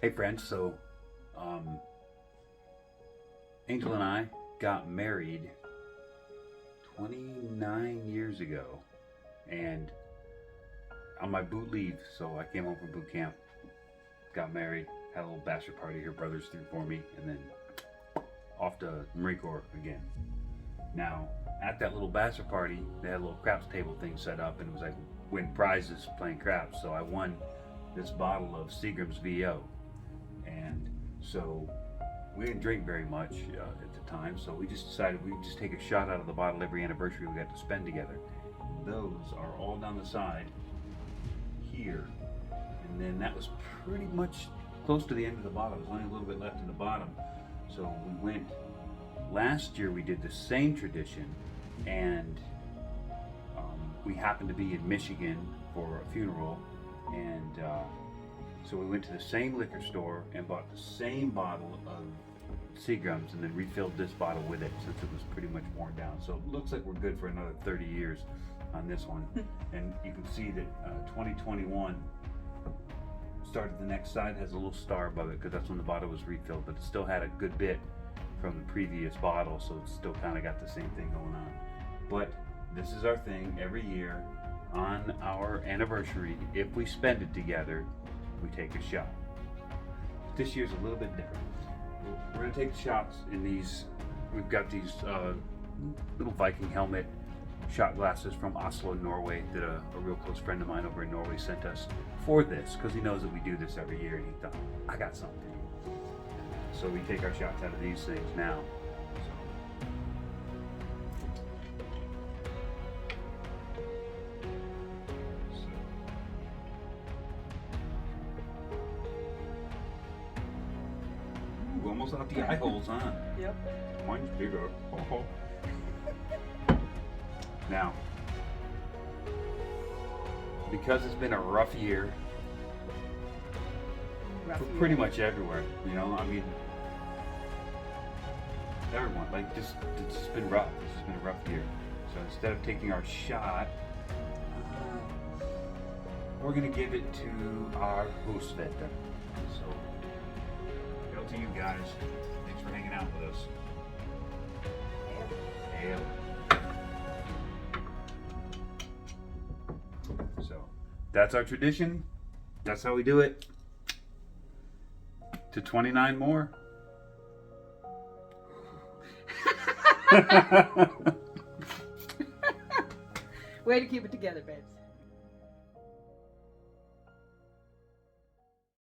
Hey friends, so Angel and I got married 29 years ago, and on my boot leave, so I came home from boot camp, got married, had a little bachelor party. Her brothers threw for me, and then off to Marine Corps again. Now, at that little bachelor party, they had a little craps table thing set up, and it was like win prizes playing craps. So I won this bottle of Seagram's VO, and so we didn't drink very much at the time, so we just decided we'd just take a shot out of the bottle every anniversary we got to spend together. Those are all down the side here, and then that was pretty much close to the end of the bottle. There's only a little bit left in the bottom. So we went, last year we did the same tradition, and we happened to be in Michigan for a funeral, and so we went to the same liquor store and bought the same bottle of Seagram's and then refilled this bottle with it since it was pretty much worn down. So it looks like we're good for another 30 years on this one. And you can see that 2021 started, the next side has a little star above it because that's when the bottle was refilled, but it still had a good bit from the previous bottle, so it's still kind of got the same thing going on. But this is our thing every year on our anniversary. If we spend it together, we take a shot. This year's a little bit different. We're gonna take shots in these. We've got these little Viking helmet shot glasses from Oslo, Norway, that a real close friend of mine over in Norway sent us for this because he knows that we do this every year, and he thought, I got something. So we take our shots out of these things now. Ooh, almost out the eye holes, huh? Yep. Mine's bigger. Oh. Now, because it's been a rough year for pretty much everywhere, you know, I mean, everyone, like, it's just been rough. This has been a rough year. So instead of taking our shot, we're gonna give it to our husvetter. So, go to you guys. Thanks for hanging out with us. Ale. So, that's our tradition. That's how we do it. To 29 more. Way to keep it together, babes.